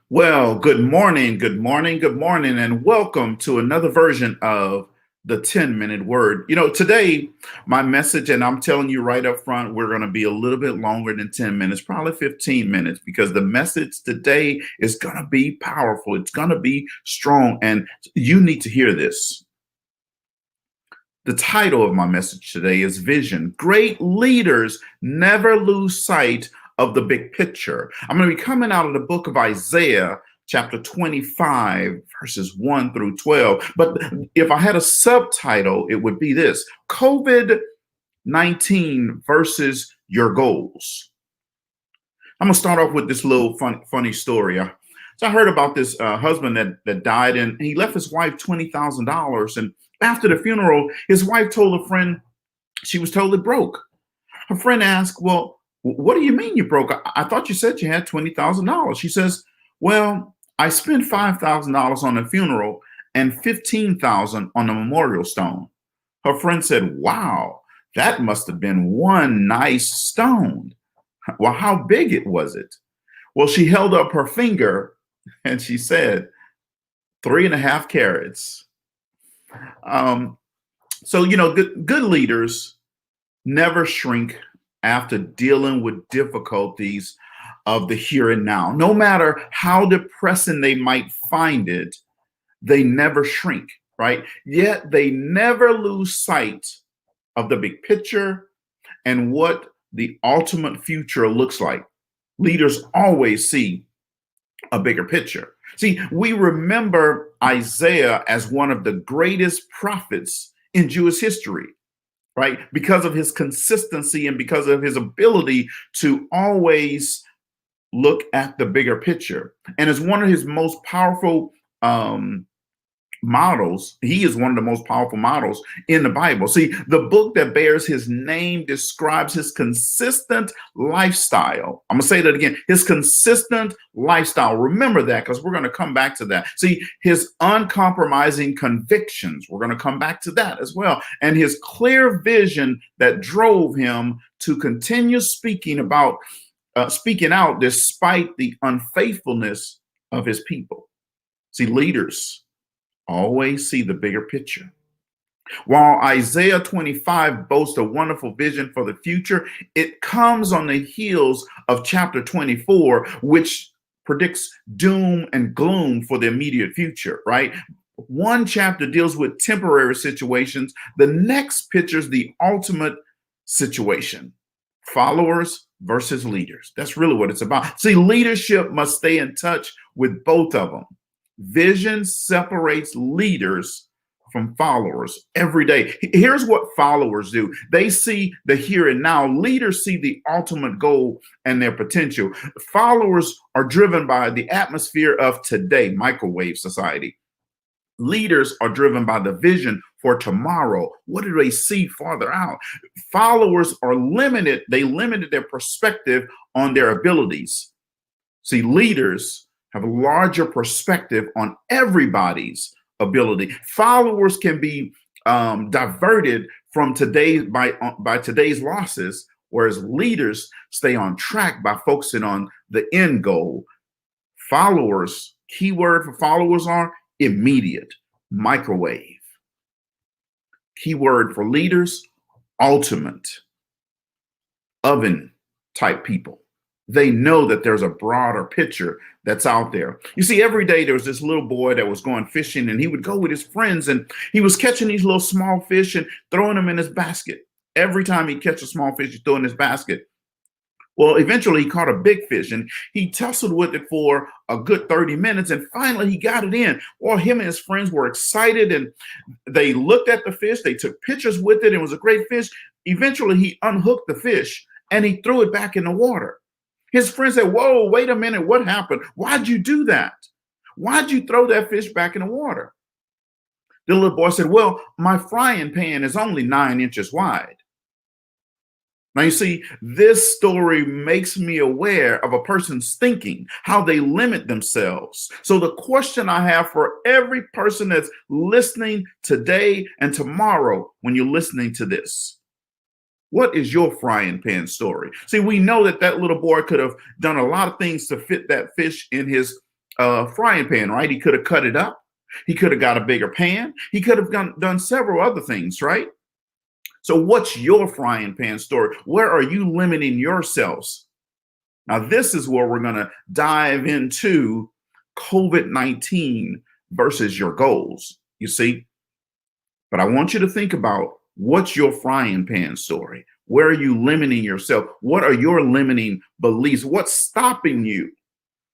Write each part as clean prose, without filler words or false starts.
Well, good morning, good morning, good morning, and welcome to another version of the 10-minute word. Today, my message, and I'm telling you right up front, we're going to be a little bit longer than 10 minutes, probably 15 minutes, because the message today is going to be powerful. It's going to be strong, and you need to hear this. The title of my message today is Vision. Great leaders never lose sight of the big picture. I'm going to be coming out of the book of Isaiah, chapter 25, verses 1 through 12. But if I had a subtitle, it would be this: COVID-19 versus your goals. I'm going to start off with this little funny story. So I heard about this husband that died, and he left his wife $20,000. And after the funeral, his wife told a friend she was totally broke. Her friend asked, "Well, what do you mean you broke? I thought you said you had $20,000." She says, "Well, I spent $5,000 on the funeral and $15,000 on the memorial stone." Her friend said, "Wow, that must have been one nice stone. Well, how big was it?" Well, she held up her finger and she said, 3.5 carats. Um, good leaders never shrink after dealing with difficulties of the here and now. No matter how depressing they might find it, they never shrink, right? Yet they never lose sight of the big picture and what the ultimate future looks like. Leaders always see a bigger picture. See, we remember Isaiah as one of the greatest prophets in Jewish history, right? Because of his consistency and because of his ability to always look at the bigger picture. And as one of his most powerful models, he is one of the most powerful models in the Bible. See, the book that bears his name describes his consistent lifestyle. I'm going to say that again, his consistent lifestyle. Remember that, because we're going to come back to that. See, his uncompromising convictions, we're going to come back to that as well. And his clear vision that drove him to continue speaking out despite the unfaithfulness of his people. See, leaders always see the bigger picture. While Isaiah 25 boasts a wonderful vision for the future, it comes on the heels of chapter 24, which predicts doom and gloom for the immediate future, right? One chapter deals with temporary situations. The next pictures the ultimate situation. Followers versus leaders. That's really what it's about. See, leadership must stay in touch with both of them. Vision separates leaders from followers every day. Here's what followers do. They see the here and now. Leaders see the ultimate goal and their potential. Followers are driven by the atmosphere of today, microwave society. Leaders are driven by the vision for tomorrow. What do they see farther out? Followers are limited. They limited their perspective on their abilities. See, leaders have a larger perspective on everybody's ability. Followers can be diverted from by today's losses, whereas leaders stay on track by focusing on the end goal. Followers, keyword for followers are immediate, microwave. Keyword for leaders, ultimate, oven type people. They know that there's a broader picture that's out there. You see, every day there was this little boy that was going fishing, and he would go with his friends, and he was catching these little small fish and throwing them in his basket. Every time he catch a small fish, he throw in his basket. Well, eventually he caught a big fish, and he tussled with it for a good 30 minutes, and finally he got it in. Well, him and his friends were excited, and they looked at the fish. They took pictures with it. It was a great fish. Eventually he unhooked the fish, and he threw it back in the water. His friend said, "Whoa, wait a minute. What happened? Why'd you do that? Why'd you throw that fish back in the water?" The little boy said, "Well, my frying pan is only 9 inches wide." Now, you see, this story makes me aware of a person's thinking, how they limit themselves. So the question I have for every person that's listening today and tomorrow, when you're listening to this, what is your frying pan story? See, we know that little boy could have done a lot of things to fit that fish in his frying pan, right? He could have cut it up. He could have got a bigger pan. He could have done several other things, right? So what's your frying pan story? Where are you limiting yourselves? Now, this is where we're going to dive into COVID-19 versus your goals, you see. But I want you to think about what's your frying pan story? Where are you limiting yourself? What are your limiting beliefs? What's stopping you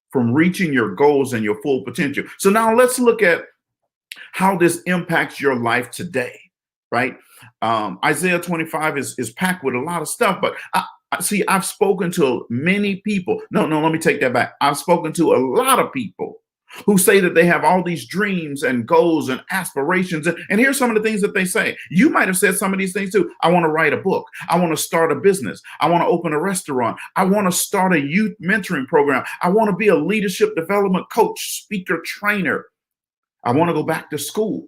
from reaching your goals and your full potential? So now let's look at how this impacts your life today, right? Isaiah 25 is packed with a lot of stuff, but see, I've spoken to many people. No, let me take that back. I've spoken to a lot of people who say that they have all these dreams and goals and aspirations. And here's some of the things that they say. You might have said some of these things too. I want to write a book. I want to start a business. I want to open a restaurant. I want to start a youth mentoring program. I want to be a leadership development coach, speaker, trainer. I want to go back to school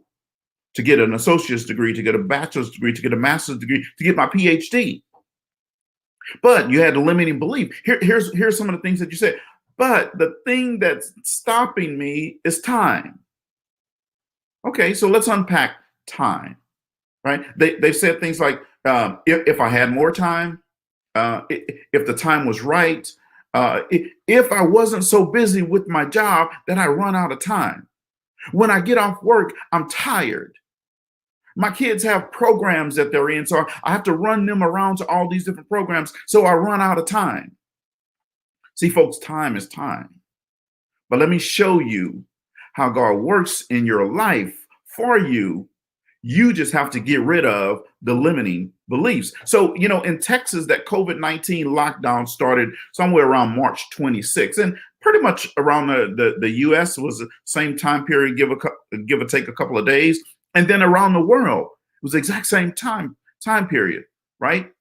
to get an associate's degree, to get a bachelor's degree, to get a master's degree, to get my PhD. But you had a limiting belief. Here's some of the things that you said. But the thing that's stopping me is time. Okay, so let's unpack time, right? They said things like, if I had more time, if the time was right, if I wasn't so busy with my job that I run out of time. When I get off work, I'm tired. My kids have programs that they're in, so I have to run them around to all these different programs, so I run out of time. See, folks, time is time. But let me show you how God works in your life for you. You just have to get rid of the limiting beliefs. So, in Texas, that COVID-19 lockdown started somewhere around March 26th. And pretty much around the US was the same time period, give or take a couple of days. And then around the world, it was the exact same time period, right?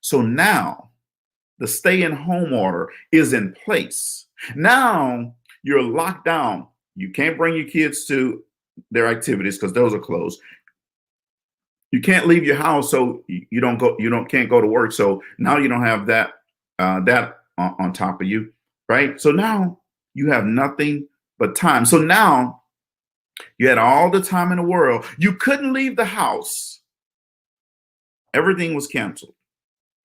So now the stay-in-home order is in place. Now you're locked down. You can't bring your kids to their activities because those are closed. You can't leave your house, so you can't go to work. So now you don't have that on top of you, right? So now you have nothing but time. So now you had all the time in the world. You couldn't leave the house. Everything was canceled.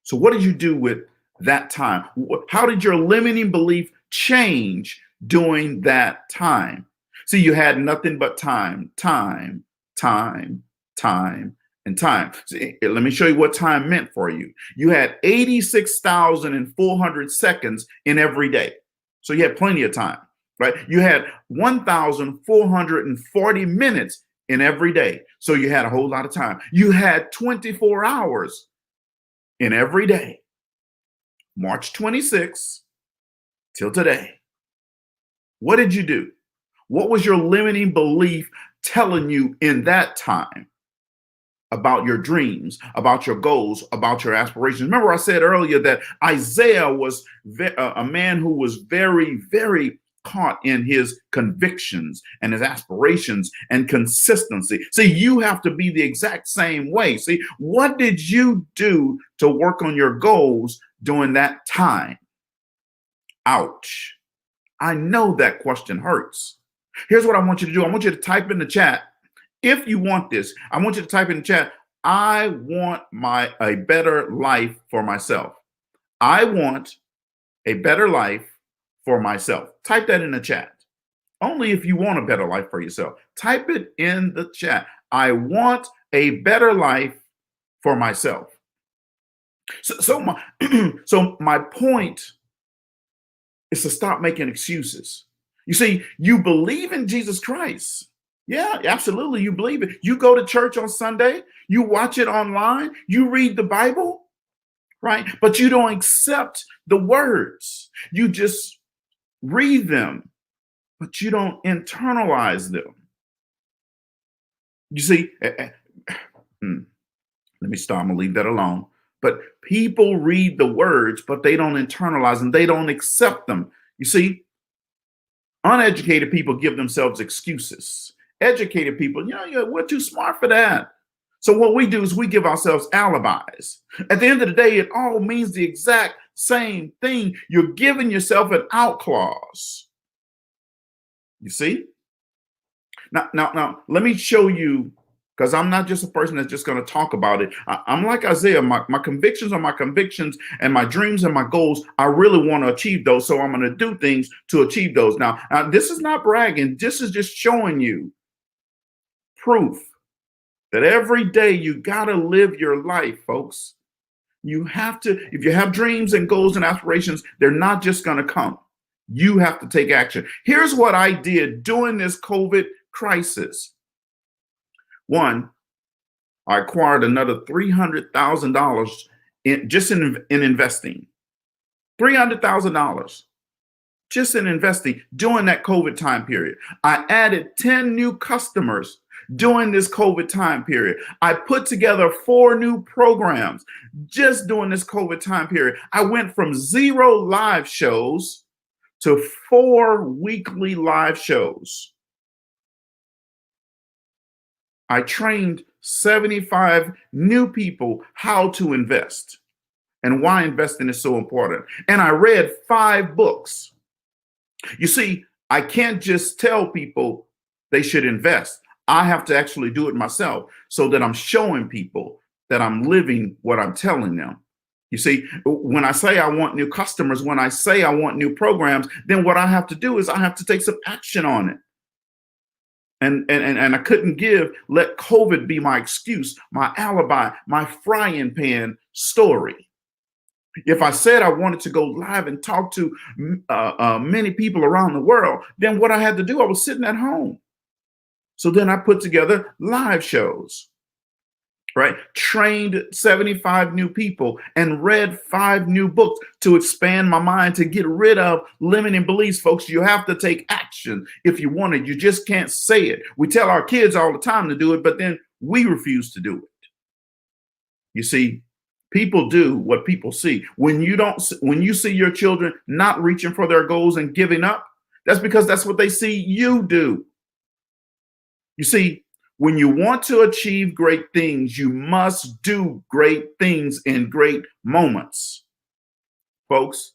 So what did you do with that time? How did your limiting belief change during that time? See, you had nothing but time, and time. See, let me show you what time meant for you. You had 86,400 seconds in every day. So you had plenty of time, right? You had 1,440 minutes in every day. So you had a whole lot of time. You had 24 hours in every day. March 26th till today. What did you do? What was your limiting belief telling you in that time about your dreams, about your goals, about your aspirations? Remember, I said earlier that Isaiah was a man who was very, very caught in his convictions and his aspirations and consistency. See, you have to be the exact same way. See, what did you do to work on your goals during that time? Ouch. I know that question hurts. Here's what I want you to do. I want you to type in the chat. If you want this, I want you to type in the chat, I want a better life for myself. I want a better life for myself. Type that in the chat. Only if you want a better life for yourself. Type it in the chat. I want a better life for myself. So my point is to stop making excuses. You see, you believe in Jesus Christ. Yeah, absolutely. You believe it. You go to church on Sunday, you watch it online, you read the Bible, right? But you don't accept the words. You just read them, but you don't internalize them. You see, let me stop. I'm gonna leave that alone. But people read the words, but they don't internalize them. They don't accept them. You see, uneducated people give themselves excuses. Educated people, we're too smart for that. So what we do is we give ourselves alibis. At the end of the day, it all means the exact same thing. You're giving yourself an out clause. You see? Now, let me show you, because I'm not just a person that's just going to talk about it. I'm like Isaiah. My convictions are my convictions, and my dreams and my goals, I really want to achieve those. So I'm going to do things to achieve those. Now, this is not bragging. This is just showing you proof that every day you got to live your life, folks. You have to, if you have dreams and goals and aspirations, they're not just going to come. You have to take action. Here's what I did during this COVID crisis. One, I acquired another $300,000 in investing. $300,000 just in investing during that COVID time period. I added 10 new customers during this COVID time period. I put together 4 new programs just during this COVID time period. I went from 0 live shows to 4 weekly live shows. I trained 75 new people how to invest and why investing is so important. And I read 5 books. You see, I can't just tell people they should invest. I have to actually do it myself so that I'm showing people that I'm living what I'm telling them. You see, when I say I want new customers, when I say I want new programs, then what I have to do is I have to take some action on it. And I couldn't let COVID be my excuse, my alibi, my frying pan story. If I said I wanted to go live and talk to many people around the world, then what I had to do, I was sitting at home. So then I put together live shows, right? Trained 75 new people and read 5 new books to expand my mind, to get rid of limiting beliefs. Folks, you have to take action if you want it. You just can't say it. We tell our kids all the time to do it, but then we refuse to do it. You see, people do what people see. When you see your children not reaching for their goals and giving up, that's because that's what they see you do. You see, when you want to achieve great things, you must do great things in great moments. Folks,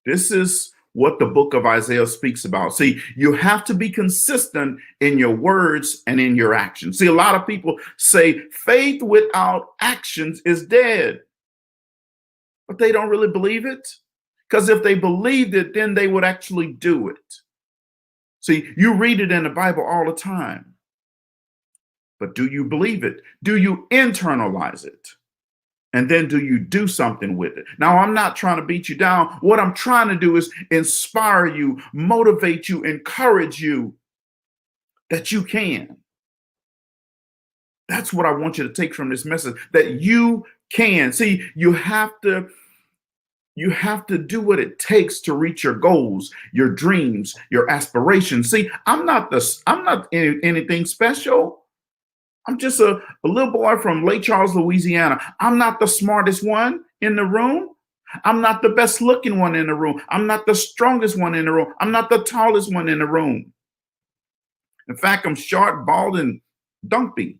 this is what the book of Isaiah speaks about. See, you have to be consistent in your words and in your actions. See, a lot of people say faith without actions is dead, but they don't really believe it. Because if they believed it, then they would actually do it. See, you read it in the Bible all the time. But do you believe it? Do you internalize it? And then do you do something with it? Now, I'm not trying to beat you down. What I'm trying to do is inspire you, motivate you, encourage you that you can. That's what I want you to take from this message, that you can. See, you have to do what it takes to reach your goals, your dreams, your aspirations. See, I'm not anything special. I'm just a little boy from Lake Charles, Louisiana. I'm not the smartest one in the room. I'm not the best looking one in the room. I'm not the strongest one in the room. I'm not the tallest one in the room. In fact, I'm short, bald, and dumpy.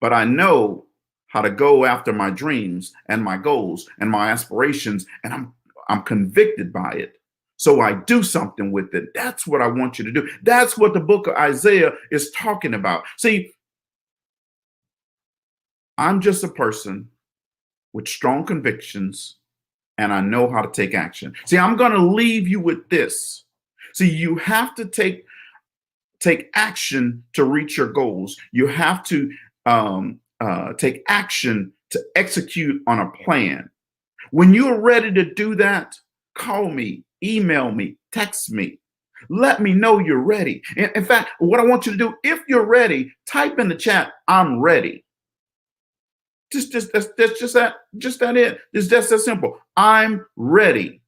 But I know how to go after my dreams and my goals and my aspirations, and I'm convicted by it. So I do something with it. That's what I want you to do. That's what the book of Isaiah is talking about. See, I'm just a person with strong convictions, and I know how to take action. See, I'm going to leave you with this. See, you have to take action to reach your goals. You have to take action to execute on a plan. When you're ready to do that, call me, email me, text me. Let me know you're ready. In fact, what I want you to do, if you're ready, type in the chat, I'm ready. That's just that it. It's just that simple. I'm ready.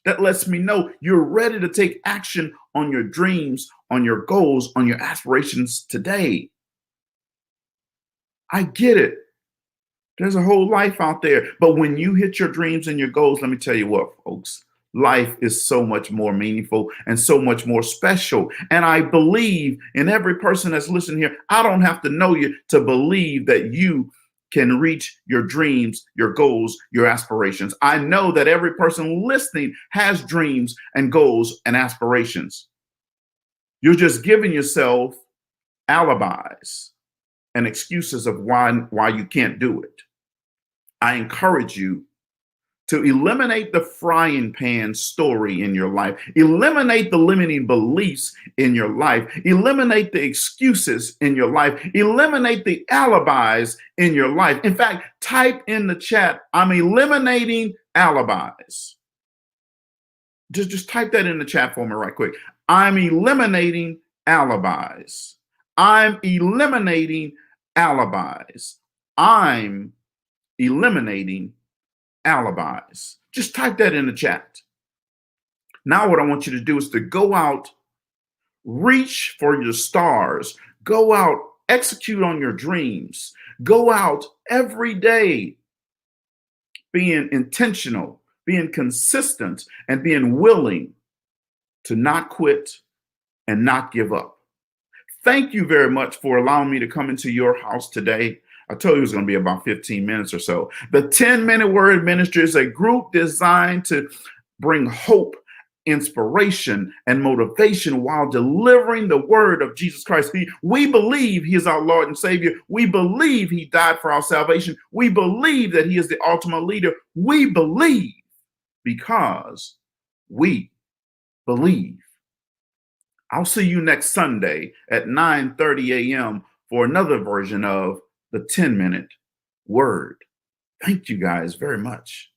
That lets me know you're ready to take action on your dreams, on your goals, on your aspirations today. I get it. There's a whole life out there. But when you hit your dreams and your goals, let me tell you what, folks, life is so much more meaningful and so much more special. And I believe in every person that's listening here, I don't have to know you to believe that you can reach your dreams, your goals, your aspirations. I know that every person listening has dreams and goals and aspirations. You're just giving yourself alibis and excuses of why you can't do it. I encourage you to eliminate the frying pan story in your life, eliminate the limiting beliefs in your life, eliminate the excuses in your life, eliminate the alibis in your life. In fact, type in the chat, I'm eliminating alibis. Just type that in the chat for me right quick. I'm eliminating alibis. I'm eliminating alibis. I'm eliminating alibis. Just type that in the chat. Now what I want you to do is to go out, reach for your stars, go out, execute on your dreams, go out every day, being intentional, being consistent, and being willing to not quit and not give up. Thank you very much for allowing me to come into your house today. I told you it was going to be about 15 minutes or so. The 10-Minute Word Ministry is a group designed to bring hope, inspiration, and motivation while delivering the word of Jesus Christ. We believe he is our Lord and Savior. We believe he died for our salvation. We believe that he is the ultimate leader. We believe because we believe. I'll see you next Sunday at 9:30 a.m. for another version of the 10-Minute Word. Thank you guys very much.